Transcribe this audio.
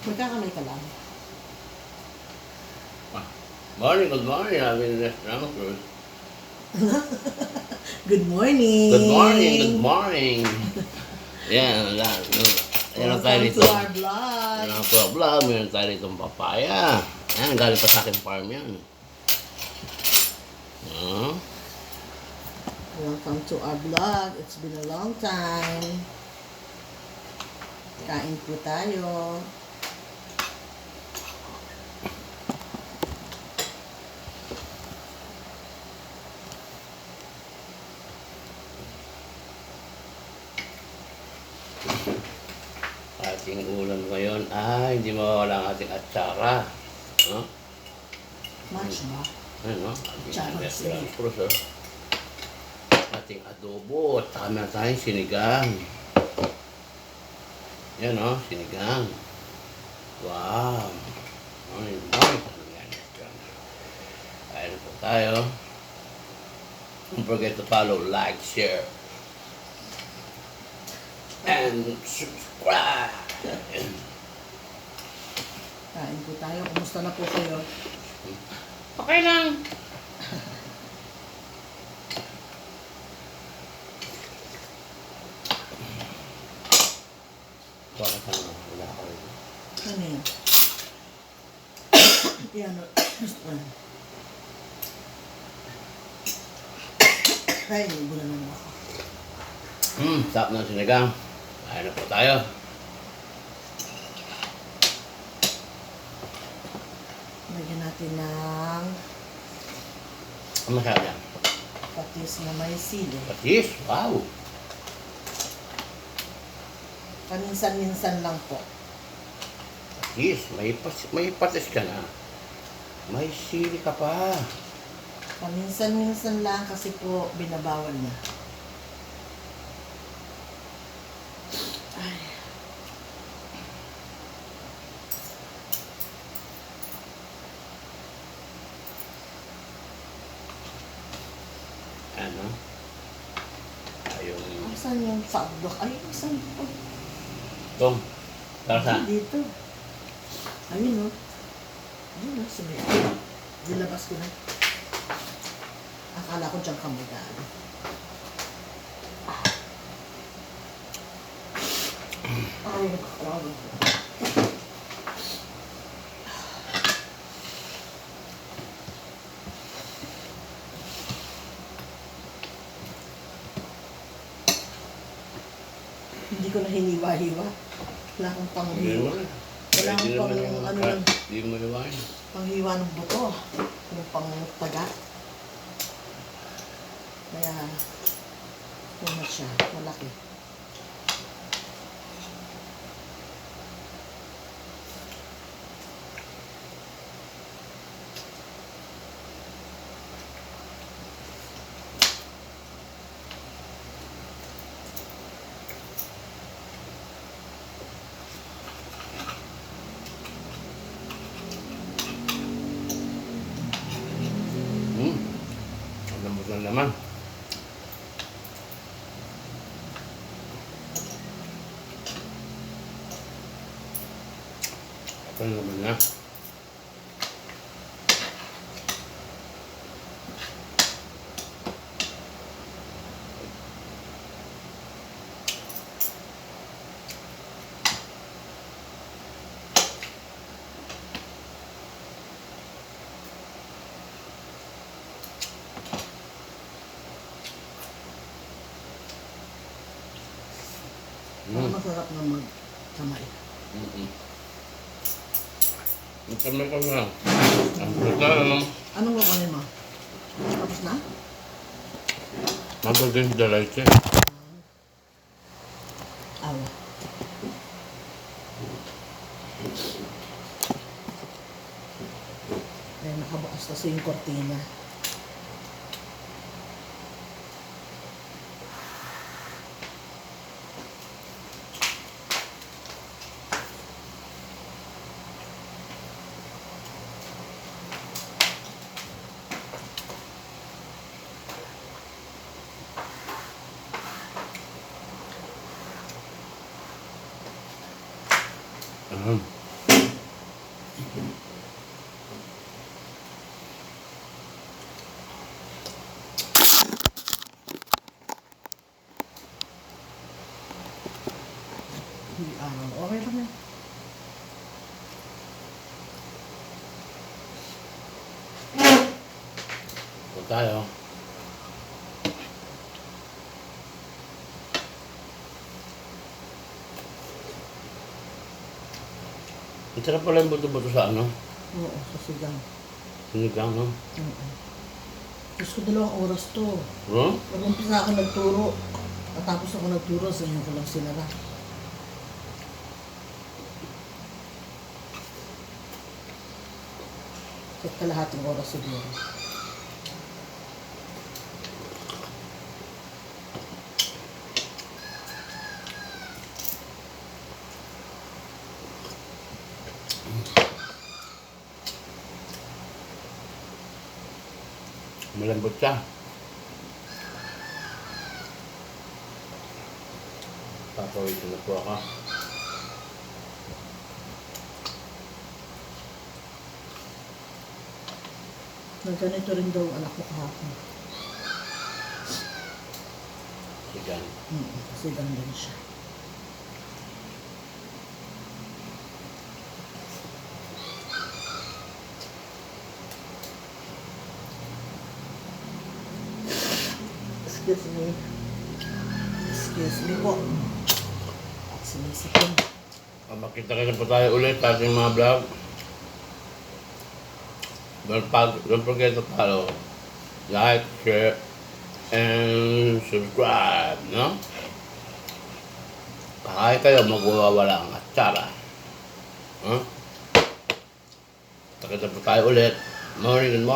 Magkakamay ka lang. Morning, good morning. I'm in the restaurant cruise. Good morning! Good morning, good morning. Yan, yan. Yan ang tayo Welcome dito. to our vlog! Yan ang to vlog. Meron tayo dito papaya. Yan, galing pa sa akin farm yan. Welcome to our vlog. It's been a long time. Kain po tayo. Ating ulam ngayon ay hindi mawawala ang ating atsara. No? Match ba? Ano? Atsara, Ating sige. restaurant cruise. Ating adobo at saka meron tayong sinigang. Yan o, sinigang. Wow! Morning, morning. Kain po tayo. Don't forget to follow, like, share, and subscribe. Kain po tayo. Kumusta na po kayo? Okay lang. Bakit ano? Wala ako rin. Ano yun? Yan. Ay, nagula naman ako. Sarap ng sinigang. Kain na po tayo. Lagyan natin ng Ang masarap yan. patis na may sili. Patis. Wow. Paminsan-minsan lang po. Patis. May patis ka na. May sili ka pa. Paminsan-minsan lang kasi po binabawal na. Ay. Ano? Ayun. Saan yung padlock? Ay, saan po? Tom. Para saan? Dito. Ayun o. Ayun o, sige. Dilabas ko na. Akala ko dyan ka magano. Ay, nagkakaroon ko. Hindi ko na hiniwa-hiwa. Wala akong panghiwa. Wala akong pang ano lang. Hindi mo iwain. Panghiwa ng buto. Yung pang taga. Kaya, ano siya, malaki. Ang lambot ng laman. Ito na naman na. Masarap na magkamay. Magkamay ka na. Ang puta na. Anong kukunin mo? Tapos na? Mabagay sa dalay siya. Awa. Ay, nakabukas kasi yung kortina. Okay lang yan. Ito tayo. Ang sarap pala yung buto-buto sa ano? Oo, sa sigang. Sinigang, no? Oo. Diyos ko, 2 oras to. Huh? Pag-umpisa ako nagturo. Matapos ako nagturo, sa inyo ko lang sinara. At kalahating oras siguro. Malambot siya. Papawitin na po ako. Nagganito rin daw ang anak ko kahapon. Sigang. Sigang din siya. Excuse me. Excuse me po. At sinisipin. Makita po tayo ulit sa ating mga vlog. Don't forget to follow, like, share, and subscribe, no? Kahit kayo magwawala ang atsara. Huh? Takita po tayo ulit. Morning.